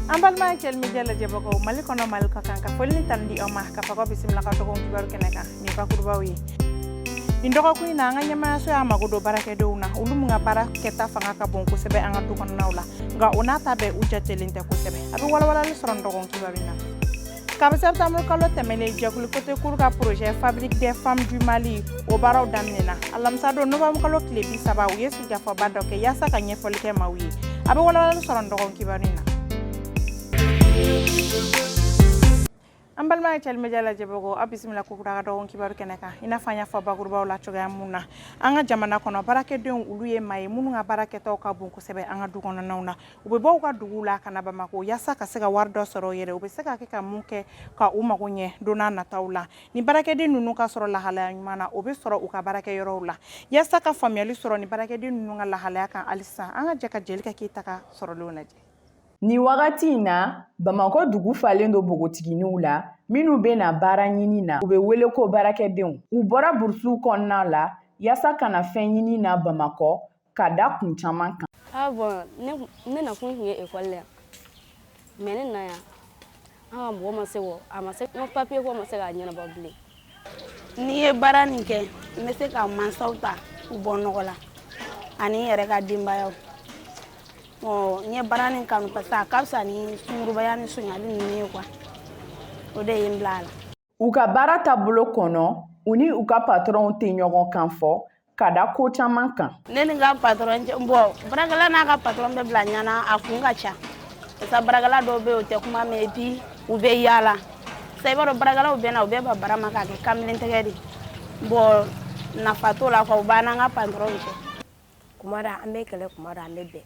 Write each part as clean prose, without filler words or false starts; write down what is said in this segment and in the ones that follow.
Ambal ma kel mi jala je bako mali kono mal ka kan ka folni tan di o ma ka fa ko bismillah ka to ko kibaru keneka ni ba ku bawi indoko ku ina nganya ma so ama go do barake do una ulum nga barake ta fa nga ka bon ko sebe anga du kono nawla nga ona ta be uja telinte ko sebe abi wala wala le soron do ko kibabina ka ba septembre kalo temele jakul côté cour ka projet fabrique des femmes du Mali o baraw damnena alam sa do novembre kalo klebi saba u yesu ga fa badoke yasa ka nyefol ke mawi abi wala wala le soron do ko kibarina ambal ma tel medjala jebogo abismillah ko kuraga do won kibaru keneka ina fanya fa bagurba wala coga munna anga jamana kono barake den uluye may munu nga barake to ka bunku sebe anga du kono nawna ube bo ka dugula kana ba mako yasa ka sega wardo soro yere ube sega ke ka munke ka uma gonye dona na tawla ni barake den nunu ka soro la hala mana ube soro u ka barake yoro la yasa ka family soro ni barake den nunu nga la hala kan alisa anga jeka jelika kitaka soro lonaje ni wagati na Bamako dugu falen do bogotiginiw la minu be na baara ɲini na u be wele ko baarakɛdenw u bɔra burusu kɔnɔna la yasa kana fɛn ɲini na Bamako ka da kun caman kan bon ne na kun ye école la mais ne na ya mɔgɔ ma se wo a ma se no papier ko ma se ka ɲɛnabɔ bilen ni ye baara nin kɛ n bɛ se ka mansaw ta u bɔ nɔgɔ la ani yɛrɛ ka denbayaw nye barani kanu pasa kapsa ni sungurubaya ni sunyali ni kwa ode yimblala u ka baara taabolo kɔnɔ u ni u ka patron tɛ ɲɔgɔn kan fɔ ka da ko caman kan ne ni ka patron bo barakala n'a ka patron bɛ bila ɲana a kun ka ca pasa barakala dɔw bɛ o tɛ kuma mɛ bi u bɛ yala sa i b'a dɔn barakalaw bɛ na u bɛ ba baara ma k'a kɛ kamalen tɛgɛ de bon nafa t'o la quoi u b'an n'an ka patron cɛ kuma da an bɛ kɛlɛ kuma da an bɛ bɛn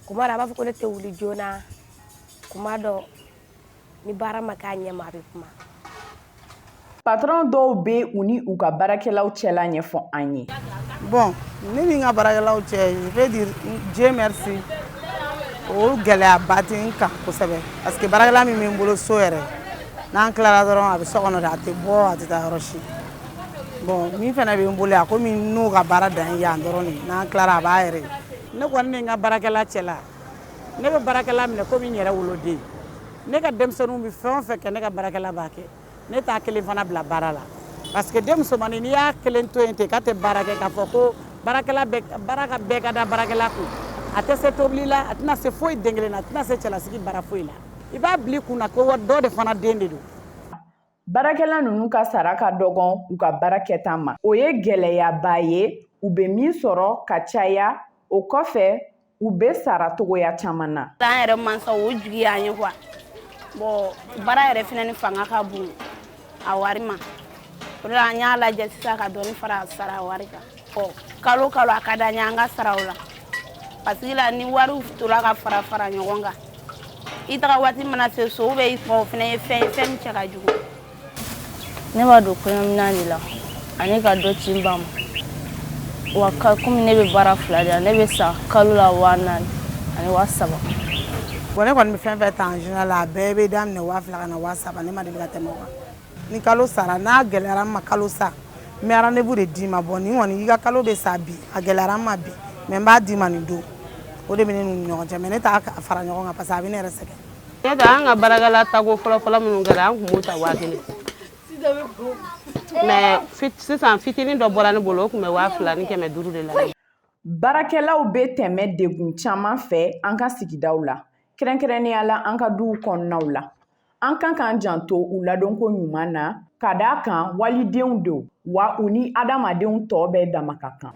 kuma da b'a fɔ ko ne tɛ wuli joona kuma dɔ ni baara ma k'a ɲɛ ma a bɛ kuma patron dɔw be u ni u ka baarakɛlaw cɛla ɲɛfɔ an ye bon ne ni n ka baarakɛlaw cɛ je vais dire Dieu merci o gɛlɛya ba tɛ n kan kosɛbɛ parce que baarakɛla min bɛ n bolo so yɛrɛ n'an tilara dɔrɔn a bɛ so kɔnɔ de a tɛ bɔ a tɛ taa yɔrɔ si bon min fana bɛ n bolo a komi n'u ka baara dan ye yan dɔrɔn de n'an tilara a b'a yɛrɛ ne kɔni ni n ka baarakɛla cɛla ne bɛ baarakɛla minɛ komi n yɛrɛ woloden ne ka denmisɛnninw bɛ fɛn o fɛn kɛ ne ka baarakɛla b'a kɛ ne t'a kelen fana bila baara la parce que denmusomanin n'i y'a kelen to yen ten k'a tɛ baara kɛ k'a fɔ ko baara bɛɛ ka da baarakɛla kun a tɛ se tobili la a tɛna se foyi den kelen na a tɛna se cɛlasigi baara foyi la i b'a bila i kun na ko dɔ de fana den de don baarakɛla ninnu ka sara ka dɔgɔn u ka baara kɛta ma o ye gɛlɛyaba ye u bɛ min sɔrɔ ka caya o kɔfɛ u bɛ sara togoya caman na an yɛrɛ mansaw o juguya an ye quoi bon baara yɛrɛ fana ni fanga ka bon a wari ma o de la an y'a lajɛ sisan ka dɔɔni fara sara wari kan kalo kalo a ka d'an ye an ka saraw la parce que la ni wariw tora ka fara ɲɔgɔn kan i taga waati mana se so bɛ i fɔ o fana ye fɛn min cɛ ka jugu ne b'a don kɔɲɔminan de la ani ka dɔ ci n ba ma wa komi ne bɛ baara fila de la ne bɛ sa kalo la 4,000 ani 3,000 bon ne kɔni bɛ fɛn fɛn ta en général a bɛɛ bɛ daminɛ 2,000 ka na 3,000 ne ma deli ka tɛmɛ o kan ni kalo sara n'a gɛlɛyara n ma kalo sa n bɛ rendez-vous de d'i ma bon ni kɔni i ka kalo bɛ sa bi a gɛlɛyara n ma bi mais n b'a d'i ma nin don o de bɛ ne n'u ni ɲɔgɔn cɛ mais ne t'a fara ɲɔgɔn kan parce que a bɛ ne yɛrɛ sɛgɛn. ne tɛ an ka baarakɛla tago fɔlɔ minnu kɛra an tun b'o ta 1,000 mais sisan fitinin dɔ bɔra ne bolo o tun bɛ 2,000 ni 500 de la. baarakɛlaw bɛ tɛmɛ degun caman fɛ an ka sigidaw la kɛrɛnkɛrɛnnenya la an ka duw kɔnɔnaw la an kan k'an janto u ladonko ɲuman na ka d'a kan walidenw don wa u ni adamadenw tɔw bɛɛ dama ka kan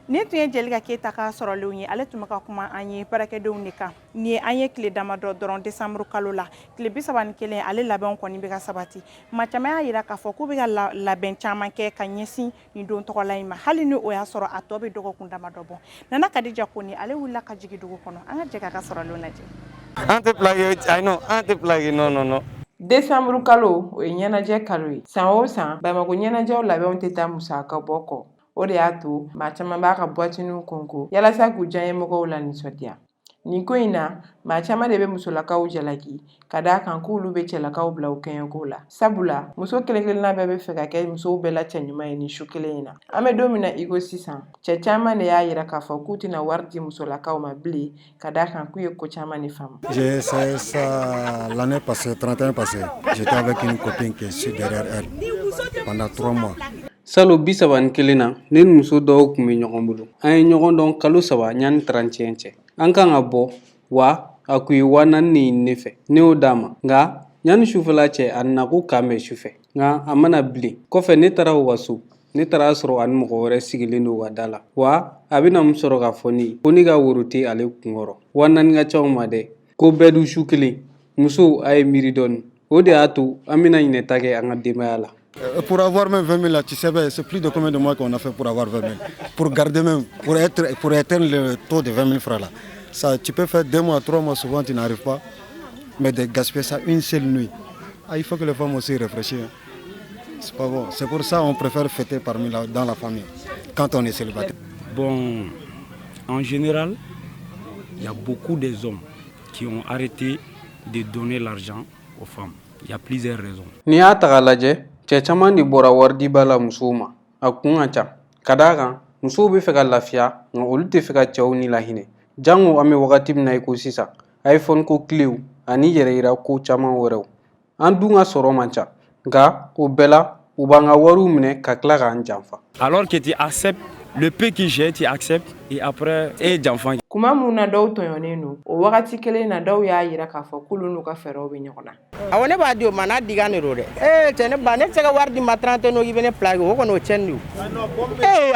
ni tun ye Jelika Keyita ka sɔrɔlenw ye ale tun bɛ ka kuma an ye baarakɛdenw de kan ni ye an ye tile damadɔ dɔrɔn décembre kalo la tile 31 ale labɛnw kɔni bɛ ka sabati ma caman y'a jira k'a fɔ k'u bɛ ka labɛn caman kɛ ka ɲɛsin nin don tɔgɔla in ma hali ni o y'a sɔrɔ a tɔ bɛ dɔgɔkun damadɔ bɔ Nana Kadija Kone ale wulila ka jigin dugu kɔnɔ an ka jɛ k'a ka sɔrɔlenw lajɛ an tɛ plage non décembre kalo o ye ɲɛnajɛ kalo ye san o san Bamako ɲɛnajɛw labɛnw tɛ taa musaka bɔ kɔ o de y'a to maa caman b'a ka boîtiniw konko yalasa k'u diyaɲɛmɔgɔw la nisɔndiya Nin ko in na maa caman de bɛ musolakaw jalaki ka d'a kan k'olu bɛ cɛlakaw bila u kɛɲɛko la. Sabula muso kelen-kelenna bɛɛ bɛ fɛ ka kɛ musow bɛɛ la cɛ ɲuman ye nin su kelen in na. An bɛ don min na i ko sisan cɛ caman de y'a yira k'a fɔ k'u tɛna wari di musolakaw ma bilen ka d'a kan k'u ye ko caman de faamu. J'ai essayé ça l'année passée, 31 passée. J'étais avec une copine qui est derrière elle pendant 3 mois. Salo 31 na ne ni muso dɔw kun bɛ ɲɔgɔn bolo. An ye ɲɔgɔn dɔn kalo 3 ɲani 31 cɛ. An kan ka bɔ wa a kun ye 4000 de ɲini ne fɛ. Ne y'o d'a ma nka ɲani sufɛla cɛ a nana ko k'an bɛn sufɛ nka a mana bilen. Kɔfɛ ne taara u ka so. Ne taara sɔrɔ ani mɔgɔ wɛrɛ sigilen don u ka da la. Wa a bɛna mun sɔrɔ k'a fɔ ne ye ko ne ka woro tɛ ale kunkɔrɔ. 4000 ka ca o ma dɛ. Ko bɛɛ dun su kelen muso a ye miiri dɔɔni. O de y'a to an bɛna ɲinɛta kɛ an ka denbaya la. Pour avoir même 20 000 là, tu sais, c'est plus de combien de mois qu'on a fait pour avoir 20 000. Pour garder même, pour atteindre le taux de 20 000 francs là. Ça, tu peux faire 2 mois, 3 mois, souvent tu n'arrives pas. Mais de gaspiller ça une seule nuit. Ah, il faut que les femmes aussi réfléchissent. C'est pas bon. C'est pour ça qu'on préfère fêter dans la famille, quand on est célibataire. Bon, en général, il y a beaucoup des hommes qui ont arrêté de donner l'argent aux femmes. Il y a plusieurs raisons. Ni y'a ta k'a lajɛ cɛ caman de bɔra waridiba la musow ma a kun ka ca ka d'a kan musow bɛ fɛ ka lafiya nka olu tɛ fɛ ka cɛw ni lahinɛ jango an bɛ wagati min na i ko sisan iPhone ko tilew ani yɛrɛyira ko caman wɛrɛw an dun ka sɔrɔ man ca nka o bɛɛ la u b'an ka wariw minɛ ka tila k'an janfa. Alors que tu acceptes le peu que j'ai, tu acceptes et après janfa. Kuma mun na dɔw tɔɲɔnen don o wagati kelen na dɔw y'a yira k'a fɔ k'olu n'u ka fɛɛrɛw bɛ ɲɔgɔn na. Awɔ ne b'a di o ma n'a diga ne do dɛ. Cɛ ne ba ne tɛ se ka wari di ma 31 i bɛ ne plaqué o kɔni o cɛnni de o.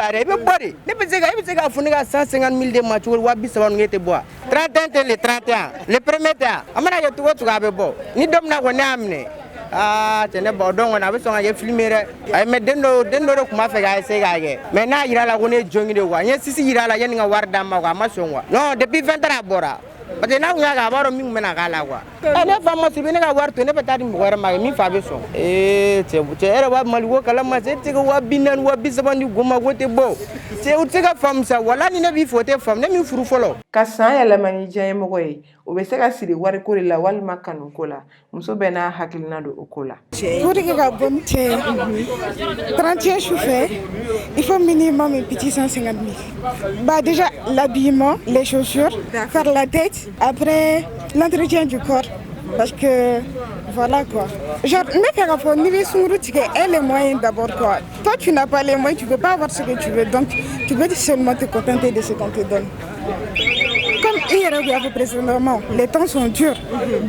Are i bɛ bɔ de ne bɛ se ka fɔ ne ka 150 000 de ma cogo 230 ninnu e tɛ bɔ wa. 31 tɛ le 31 le premier tɛ a mana kɛ cogo o cogo a bɛ bɔ ni dɔ min na kɔni ne y'a minɛ. Cɛ ne ba o dɔn kɔni a bɛ sɔn ka kɛ filmé dɛ. Mais den dɔ de tun b'a fɛ k'a essayer k'a kɛ mais n'a yira la ko ne ye jɔngi de quoi n ye sisi yira la yanni n ka wari d'a ma quoi a ma sɔn quoi. Non depuis 20 ans a bɔra. Parce que n'a kun y'a kɛ a b'a dɔn min bɛna k'a la quoi. Ne fa ma se ne ka wari to ne bɛ taa di mɔgɔ wɛrɛ ma min fa bɛ sɔn. Cɛ yɛrɛ b'a Mali ko kalama cɛ e tɛ se ka 40,000 40,000 di goma ko tɛ bɔ. Cɛ u tɛ se ka faamu sa wala ni ne b'i fɔ o tɛ faamu ne min furu fɔlɔ. Ka san yɛlɛma ni diɲɛ mɔgɔ ye o bɛ se ka siri wariko de la walima kanuko la muso bɛɛ n'a hakilina don o ko la. Pour que ka bɔ ni cɛ ye 31 su fɛ il faut minimum un petit 150 000. Bah déjà l'habillement, les chaussures, faire la tête, après l'entretien du corps. Parce que voilà quoi. Genre, mais faire rapport niveau et les moyens d'abord quoi. Toi tu n'as pas les moyens, tu peux pas avoir ce que tu veux. Donc tu peux seulement te contenter de ce qu'on te donne. Comme il a fait précédemment, les temps sont durs.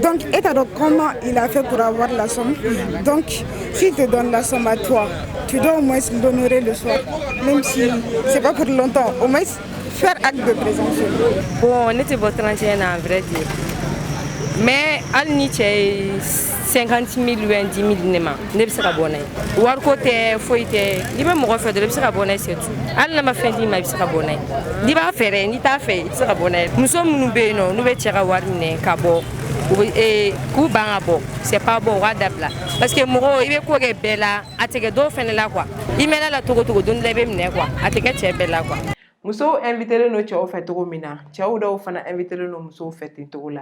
Donc, et alors comment il a fait pour avoir la somme. Donc, s'il te donne la somme à toi, tu dois au moins l'honorer le soir. Même si c'est pas pour longtemps, au moins faire acte de présence. Bon, on était beau 31 ans, à vrai dire. Mais al ni cɛ 50 000 ou 10 000 ne ma ne bɛ se ka bɔ n'a ye wariko tɛ foyi tɛ n'i bɛ mɔgɔ fɛ dɔrɔn i bɛ se ka bɔ n'a ye c'est tout hali n'a ma fɛn d'i ma i bɛ se ka bɔ n'a ye n'i b'a fɛ dɛ n'i t'a fɛ i tɛ se ka bɔ n'a ye muso minnu bɛ yen nɔ n'u bɛ cɛ ka wari minɛ ka bɔ u bɛ k'u ban ka bɔ c'est pas bon u k'a dabila parce que mɔgɔ i bɛ ko kɛ bɛɛ la a tɛ kɛ dɔw fɛnɛ la quoi i mɛnna la cogo cogo don dɔ la i bɛ minɛ quoi a tɛ kɛ cɛ bɛɛ la quoi. Musow invitelen don cɛw fɛ cogo min na cɛw dɔw fana invitelen don musow fɛ ten cogo la.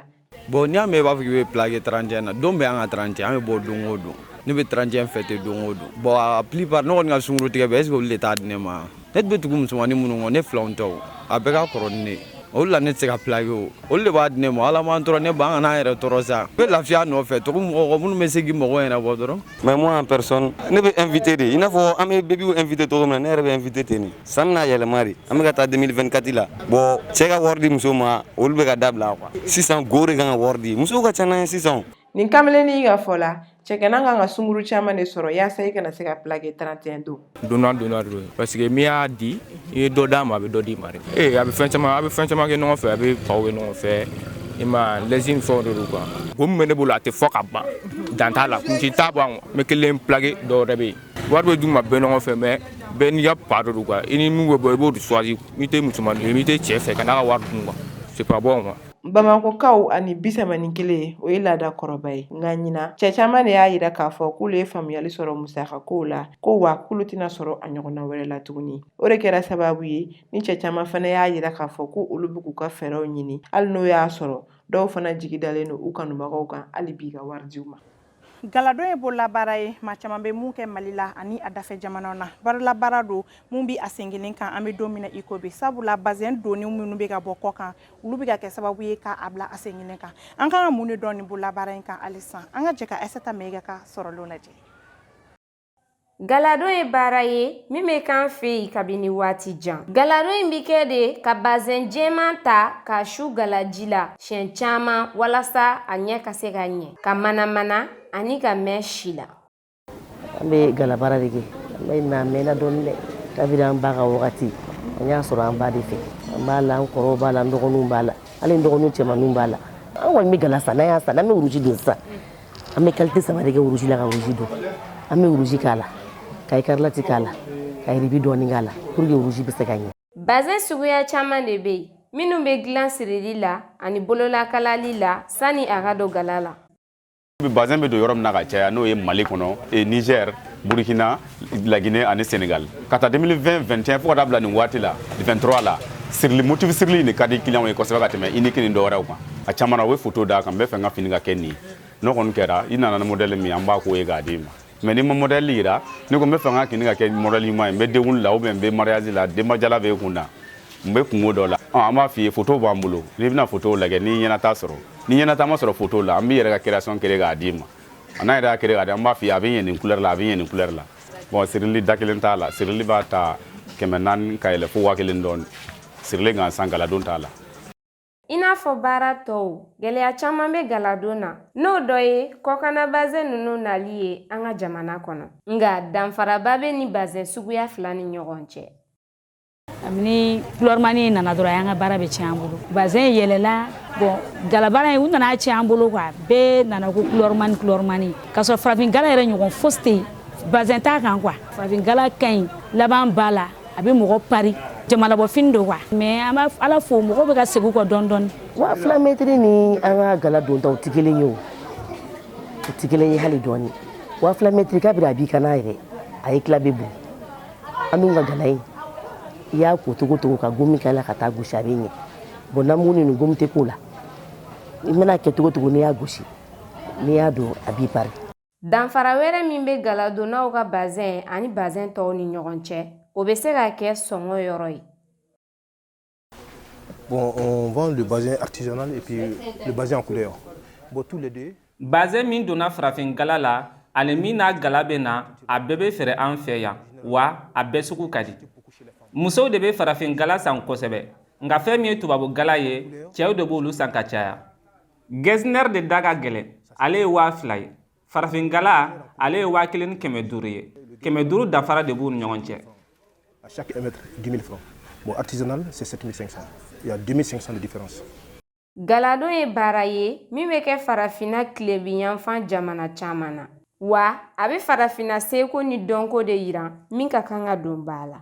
Bon, n'i y'a mɛn i b'a fɔ k'i bɛ plaqué 31 na don bɛɛ an ka 31 an bɛ bɔ don o don ne bɛ 31 fêter don o don bon a plupart ne kɔni ka sunkuru tigɛ bɛɛ est-ce que olu de t'a di ne ma ne bɛ tugu musomanin minnu kɔ ne filanw tɛ o a bɛɛ ka kɔrɔ ni ne ye olu la ne tɛ se ka plaqué o olu de b'a di ne ma ala m'an tɔɔrɔ ne ba an kana an yɛrɛ tɔɔrɔ sa n bɛ lafiya nɔfɛ togo mɔgɔ minnu bɛ se k'i mɔgɔ yɛrɛ bɔ dɔrɔn. Mais moi en personne ne bɛ invité de i n'a fɔ an bɛ bébé invité cogo min na ne yɛrɛ bɛ invité ten de san n'a yɛlɛma de an bɛ ka taa 2024 la bon cɛ ka wari di muso ma olu bɛ ka dabila quoi sisan go de kan ka wari di musow ka ca n'an ye sisan. Nin kamalenin ka fɔ la cɛkɛna kan ka sunkuru caman de sɔrɔ yaasa i kana se ka plaqué 31 don. Donna don parce que min y'a di i ye dɔ d'a ma a bɛ dɔ d'i ma dɛ. A bɛ fɛn caman kɛ ɲɔgɔn fɛ a bɛ paw kɛ ɲɔgɔn fɛ i ma lɛsi ni fɛnw de don quoi. Ko min bɛ ne bolo a tɛ fɔ ka ban dan t'a la kunci t'a ban n bɛ kelen plaqué dɔw yɛrɛ bɛ yen wari bɛ d'u ma bɛɛ ɲɔgɔn fɛ mais bɛɛ n'i ka pa de don quoi i ni min bɛ bɔ i b'o de choisir n'i tɛ musomanin n'i tɛ cɛ fɛ ka n'a ka wari dun quoi c'est pas bon quoi. Bamakokaw ani 31 o ye laada kɔrɔba ye nka ɲina cɛ caaman de y'a yira k'a fɔ k'olu ye faamuyali sɔrɔ musakakow la ko wa k'olu tɛna sɔrɔ a ɲɔgɔnna wɛrɛ la tuguni o de kɛra sababu ye ni cɛ caaman fana y'a yira k'a fɔ ko olu bɛ k'u ka fɛɛrɛw ɲini hali n'o y'a sɔrɔ dɔw fana jigi dalen don u kanubagaw kan hali bi ka wari di'u ma. Galadon ye bololabaara ye maa caman bɛ mun kɛ Mali la ani a dafɛ jamanaw na baaralabaara don mun bi a sen kelen kan an bɛ don min na iko bi sabula bazɛn donni minnu bɛ ka bɔ kɔ kan olu bɛ ka kɛ sababu ye k'a bila a sen kelen kan an kan ka mun de dɔn nin bololabaara in kan halisa an ka jɛ ka Aissata Mayiga ka sɔrɔlenw lajɛ. Galadon ye baara ye min bɛ k'an fɛ yen kabini waati jan. Galadon in bɛ kɛ de ka bazɛn jɛman ta ka su galaji la siɲɛ caman walasa a ɲɛ ka se ka ɲɛ ka mana ani ka mɛn si la. An bɛ galabaara de kɛ an bɛ mɛnna dɔɔni dɛ kabini an ba ka wagati an y'a sɔrɔ an ba de fɛ an b'a la an kɔrɔw b'a la an dɔgɔninw b'a la hali n dɔgɔninw cɛmanninw b'a la an kɔni bɛ gala san n'an y'a san n'an bɛ wuruji don sisan an bɛ qualité 3 de kɛ wuruji la ka wuruji don an bɛ wuruji k'a la ka écarlate k'a la ka ribi dɔɔni k'a la pour que wuruji bɛ se ka ɲɛ. Bazɛn suguya caman de bɛ yen minnu bɛ dilan sirili la ani bololakalali la sani a ka don gala la. Bazɛn bɛ don yɔrɔ min na ka caya n'o ye Mali kɔnɔ Niger Burkina La Guinée ani Sénégal ka taa 2020-21 fo ka taa bila nin waati la 23 la sirili motif sirili de ka di client ye kosɛbɛ ka tɛmɛ unique ni dɔwɛrɛw kan a caman na o ye photo d'a kan n bɛ fɛ n ka fini ka kɛ nin n'o kɔni kɛra i nana ni modèle min an b'a k'o ye k'a d'i ma mais ni ma modèle yira ni ko n bɛ fɛ n ka fini ka kɛ modèle ɲuman ye n bɛ denkundi la ou bien n bɛ mariage la denbajala bɛ kun na n bɛ kungo dɔ la an b'a f'i ye photo b'an bolo n'i bɛna photo lajɛ ni ɲɛnata sɔrɔ ni ɲɛnata ma sɔrɔ photo la an b'i yɛrɛ ka création kɛ k'a d'i ma n'a yɛrɛ y'a kɛ k'a di an b'a f'i ye a bɛ ɲɛ nin couleur la a bɛ ɲɛ nin couleur la bon sirili da kelen t'a la sirili b'a ta 400 ka yɛlɛ fo 1000 dɔɔni sirili kan san galadon t'a la. I n'a fɔ baara tɔw gɛlɛya caman bɛ galadon na n'o dɔ ye kɔkana bazɛn ninnu nali ye an ka jamana kɔnɔ nka danfaraba bɛ ni bazɛn suguya fila ni ɲɔgɔn cɛ. Ni couleur mani nana dɔrɔn an ka baara bɛ tiɲɛ an bolo bazɛn yɛlɛla bon galabaara in u nana tiɲɛ an bolo quoi bɛɛ nana ko couleur mani ka sɔrɔ farafin gala yɛrɛ ɲɔgɔn fosi tɛ yen bazɛn t'a kan quoi farafin gala ka ɲi laban b'a la a bɛ mɔgɔ pari jamanabɔ fini don quoi mais an b'a ala fo mɔgɔw bɛ ka segin u kɔ dɔɔni dɔɔni. Wa fila mètre ni an ka gala don ta u tɛ kelen ye o tɛ kelen ye hali dɔɔni wa fila mètre kabiri a b'i kana yɛrɛ a ye tila bɛ bon an dun ka gala in i y'a ko togo togo ka gomi k'a la ka taa gosi a bɛ ɲɛ bon n'an ni gomi tɛ k'o la i mana kɛ togo togo n'i y'a gosi n'i y'a don a b'i pari. Danfara wɛrɛ min bɛ galadonnaw ka bazɛn ani bazɛn tɔw ni ɲɔgɔn cɛ o bɛ se ka kɛ sɔngɔ yɔrɔ ye. Bon, on vend le bazin artisanal et puis le bazin en couleur. Bon, tous les deux. Bazin min donna farafin gala la ale min n'a gala bɛ na a bɛɛ bɛ feere an fɛ yan wa a bɛɛ sugu ka di. Musow de bɛ farafin gala san kosɛbɛ nka fɛn min ye tubabu gala ye cɛw de b'olu san ka caya. Gesner de da ka gɛlɛn ale ye 2000 ye farafin gala ale ye 1500 ye 500 danfara de b'u ni ɲɔgɔn cɛ. À chaque mètre 10 000 francs. Bon, artisanal c'est 7500. Il y a 2500 de différence. Galadon ye baara ye min bɛ kɛ farafina tilebiyanfan jamana caman na wa a bɛ farafina seko ni dɔnko de yira min ka kan ka don ba la.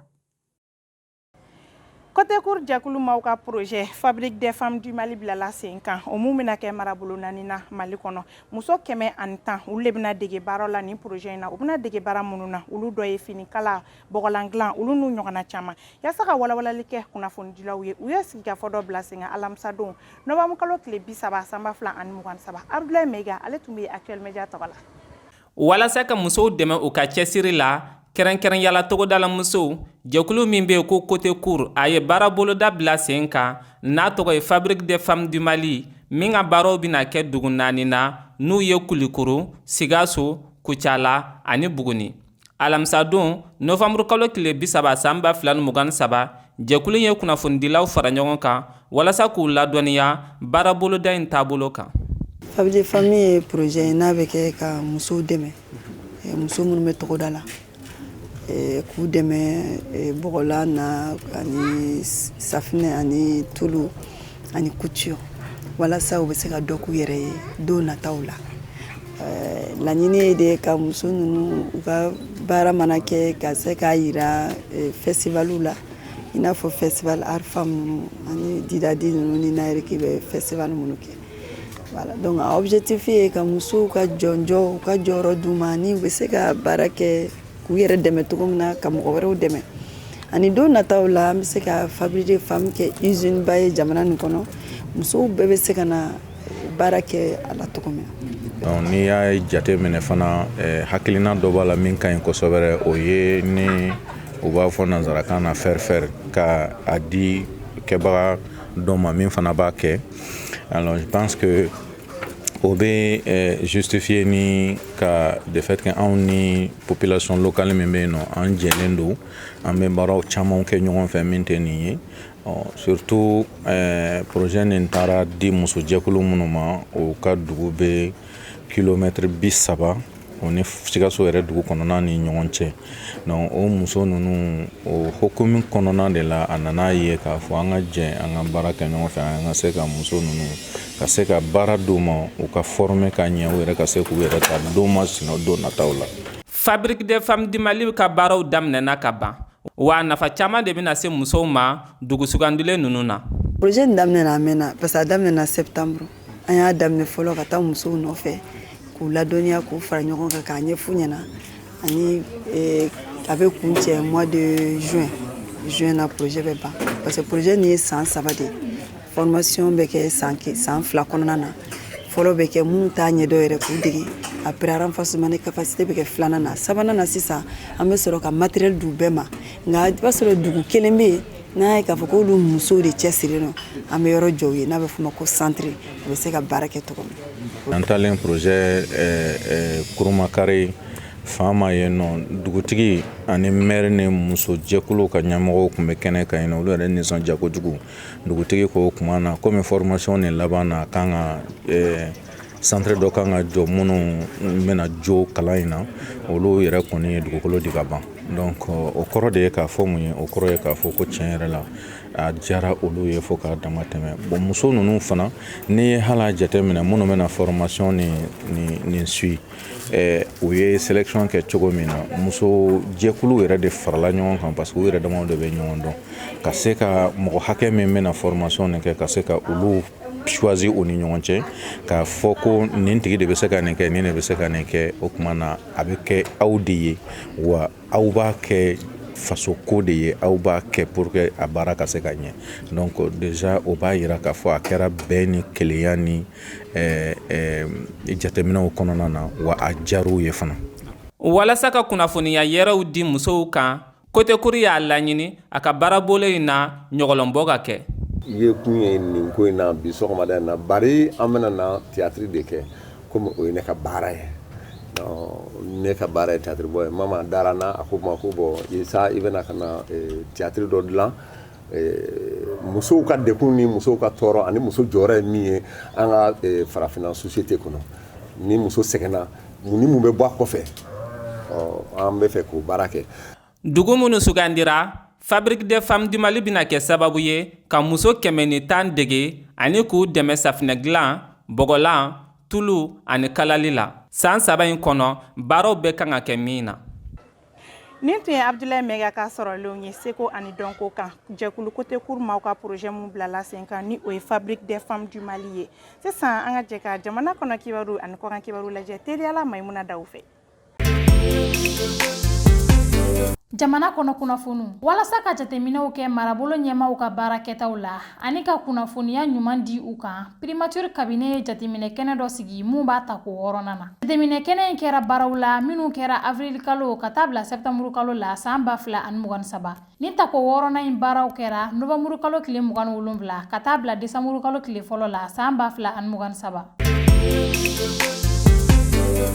Côté cour jakulu maaw ka projet Fabrique des femmes du Mali bilala sen kan o mun bɛna kɛ marabolo naani na Mali kɔnɔ muso 110 olu de bɛna dege baara la ni projet in na u bɛna dege baara minnu na olu dɔ ye finikala bɔgɔlan dilan olu n'u ɲɔgɔnna caman yaasa ka walawalali kɛ kunnafonidilaw ye u ye sigikafɔ dɔ bila sen kan alamisa don novembre kalo tile 30 sanba 2023 Abdoulaye Mayiga ale tun bɛ Actuel Media tɔgɔ la. Walasa ka musow dɛmɛ u ka cɛsiri la kɛrɛnkɛrɛnyala togodala musow jɛkulu min bɛ ko côté cour a ye baara boloda bila sen kan n'a tɔgɔ ye Fabrique des femmes du Mali min ka baaraw bɛna kɛ dugu naani na n'u ye Kulikoro, Sikaso, Kucala ani Buguni. Alamisa don novembre kalo tile 30 sanba 2023 jɛkulu ye kunnafonidilaw fara ɲɔgɔn kan walasa k'u ladɔnniya baara boloda in taabolo kan. Fabrique des femmes ye projet n'a bɛ kɛ ka musow dɛmɛ muso minnu bɛ togoda la. K'u dɛmɛ bɔgɔlan na ani safinɛ ani tulu ani couture walasa u bɛ se ka dɔ k'u yɛrɛ ye don nataw la laɲini ye de ka muso ninnu u ka baara mana kɛ ka se k'a yira festivaliw la i n'a fɔ festival art femme ninnu ani didadi ninnu ni nayiriki bɛ festival minnu kɛ voilà donc a objectif ye ka musow ka jɔnjɔ u ka jɔyɔrɔ d'u ma ni u bɛ se ka baara kɛ k'u yɛrɛ dɛmɛ cogo min na ka mɔgɔ wɛrɛw dɛmɛ ani don nataw la an bɛ se ka fabriquer femme kɛ usine ba ye jamana nin kɔnɔ musow bɛɛ bɛ se ka na baara kɛ a la cogo min na. N'i y'a jate minɛ fana hakilina dɔ b'a la min ka ɲi kosɛbɛ o ye ni u b'a fɔ nanzarakan na faire ka a di kɛbaga dɔ ma min fana b'a kɛ. Alors je pense que o bɛ justifier ni ka de fait que anw ni population locale min bɛ yen nɔ an jɛlen don an bɛ baaraw camanw kɛ ɲɔgɔn fɛ min tɛ nin ye. Surtout projet nin taara di musojɛkulu minnu ma o ka dugu bɛ kilomètre 30 o ni Sikaso yɛrɛ dugu kɔnɔna ni ɲɔgɔn cɛ. Donc o muso ninnu o hokumu kɔnɔna de la a nana ye k'a fɔ an ka jɛ an ka baara kɛ ɲɔgɔn fɛ an ka se ka muso ninnu ka se ka baara d'u ma u ka former ka ɲɛ u yɛrɛ ka se k'u yɛrɛ ta don masina don nataw la. Fabrique des femmes du Mali ka baaraw daminɛna ka ban wa nafa caman de bɛna se musow ma dugu sugandilen ninnu na. Projet daminɛna a mɛnna parce que a daminɛna septembre an y'a daminɛ fɔlɔ ka taa musow nɔfɛ k'u ladɔnniya k'u fara ɲɔgɔn kan k'a ɲɛf'u ɲɛna ani a bɛ kun cɛ mois de juin na projet bɛ ban parce que projet nin ye san 3 de formation bɛ kɛ san 2 kɔnɔna na fɔlɔ bɛ kɛ minnu t'a ɲɛdɔn yɛrɛ k'u dege après renforcement de capacité bɛ kɛ 2nan na 3nan na sisan an bɛ sɔrɔ ka matériel d'u bɛɛ ma nka i b'a sɔrɔ dugu kelen bɛ yen n'a ye k'a fɔ k'olu musow de cɛsirilen don an bɛ yɔrɔ jɔ u ye n'a bɛ f'o ma ko centre u bɛ se ka baara kɛ cogo min. An talen projet Kurumakari fama yen nɔ dugutigi ani maire ni muso jɛkulu ka ɲɛmɔgɔw tun bɛ kɛnɛ kan yen nɔ olu yɛrɛ nisɔndiya kojugu dugutigi ko kuma na komi formation ni laban na kan ka centre dɔ kan ka jɔ minnu bɛna jo kalan in na olu yɛrɛ kɔni ye dugukolo di ka ban donc o kɔrɔ de ye k'a fɔ mun ye o kɔrɔ ye k'a fɔ ko tiɲɛ yɛrɛ la a diyara olu ye fo k'a dama tɛmɛ bon muso ninnu fana n'i ye hala jate minɛ minnu bɛna formation ni sui u ye sélection kɛ cogo min na muso jɛkulu yɛrɛ de farala ɲɔgɔn kan parce que u yɛrɛ damaw de bɛ ɲɔgɔn dɔn ka se ka mɔgɔ hakɛ min bɛna formation nin kɛ ka se ka olu choisir u ni ɲɔgɔn cɛ k'a fɔ ko nin tigi de bɛ se ka nin kɛ nin de bɛ se ka nin kɛ o tuma na a bɛ kɛ aw de ye wa aw b'a kɛ faso ko de ye aw b'a kɛ pour que a baara ka se ka ɲɛ donc déjà o b'a yira k'a fɔ a kɛra bɛn ni kelenya ni jateminɛw kɔnɔna na wa a diyar'u ye fana. Walasa ka kunnafoniya yɛrɛw di musow kan Côté Kuru y'a laɲini a ka baarabolo in na ɲɔgɔlɔnbɔ ka kɛ. Ye kun ye nin ko in na bi sɔgɔmada in na bari an bɛna na théâtre de kɛ comme o ye ne ka baara ye. Ne ka baara ye théâtre bɔ ye mama dara n na a ko ma ko bɔn sa i bɛna ka na théâtre dɔ dilan musow ka dekun ni musow ka tɔɔrɔ ani muso jɔyɔrɔ ye min ye an ka farafinna société kɔnɔ ni muso sɛgɛnna mun ni mun bɛ bɔ a kɔfɛ an bɛ fɛ k'o baara kɛ. Dugu minnu sugandira Fabrique des femmes du Mali bɛna kɛ sababu ye ka muso 110 dege ani k'u dɛmɛ safinɛ dilan bɔgɔlan tulu ani kalali la. San 3 in kɔnɔ baaraw bɛɛ kan ka kɛ min na. Nin tun ye Abdoulaye Mega ka sɔrɔlenw ye seko ani dɔnko kan jɛkulu Côté Kuru maaw ka projet mun bilala sen kan ni o ye Fabrique des femmes du Mali ye. Sisan an ka jɛ ka jamana kɔnɔ kibaru ani kɔkan kibaru lajɛ teliyala Maimuna Dawu fɛ. Jamana kɔnɔ kunnafoniw walasa ka jateminɛw kɛ marabolo ɲɛmaaw ka baara kɛtaw la ani ka kunnafoniya ɲuman di u kan primature cabinet ye jateminɛ kɛnɛ dɔ sigi mun b'a ta ko wɔɔrɔnan na. Jateminɛ kɛnɛ in kɛra baaraw la minnu kɛra avril kalo ka taa bila septembre kalo la san 2023 ni ta ko wɔɔrɔnan in baaraw kɛra novembre kalo tile 27 ka taa bila décembre kalo tile fɔlɔ la san 2023.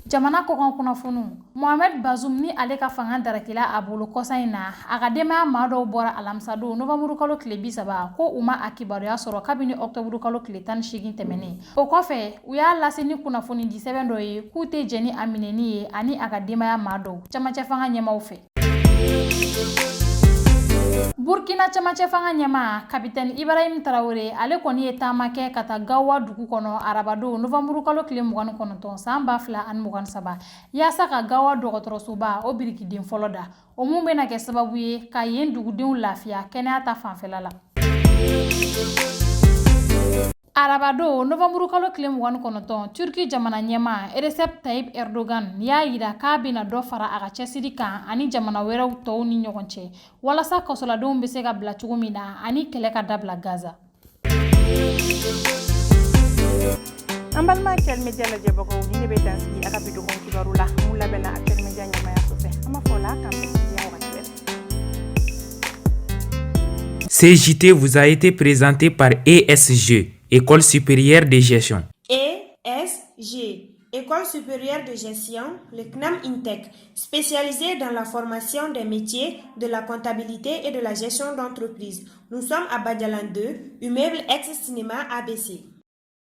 Jamana kɔkan kunnafoniw Mohamed Bazoum ni ale ka fanga darakila a bolo kɔsa in na a ka denbaya maa dɔw bɔra alamisa don novembre kalo tile 30 ko u ma a kibaruya sɔrɔ kabini octobre kalo tile 18 tɛmɛnen. O kɔfɛ u y'a lase ni kunnafoni di sɛbɛn dɔ ye k'u tɛ jɛn ni a minɛni ye ani a ka denbaya maa dɔw camancɛ fanga ɲɛmaaw fɛ. Burkina cɛmancɛ fanga ɲɛma kapitɛni Ibrahim Traoré ale kɔni ye taama kɛ ka taa Gawa dugu kɔnɔ arabadon novembre kalo tile 29 san 2023 yaasa ka Gawa dɔgɔtɔrɔsoba o birikiden fɔlɔ da o mun bɛna kɛ sababu ye ka yen dugudenw lafiya kɛnɛya ta fanfɛla la. Arabado novembre kalo tile 29 Turki jamana ɲɛma Recep Tayyip Erdogan y'a yira k'a bɛna dɔ fara a ka cɛsiri kan ani jamana wɛrɛw tɔw ni ɲɔgɔn cɛ walasa kasoladenw bɛ se ka bila cogo min na ani kɛlɛ ka dabila Gaza. An balima Actuel Media lajɛbagaw ni ne bɛ dan sigi a ka bi dɔgɔkun kibaru la mun labɛnna Actuel Media ɲɛmayaso fɛ an b'a fɔ la k'an bɛn diɲɛ wagati bɛɛ. CJT vous a été présenté par ESG, École supérieure de gestion. ESG, École supérieure de gestion, le CNAM INTEC, spécialisé dans la formation des métiers de la comptabilité et de la gestion d'entreprise. Nous sommes à Badialan 2, immeuble ex-cinéma ABC.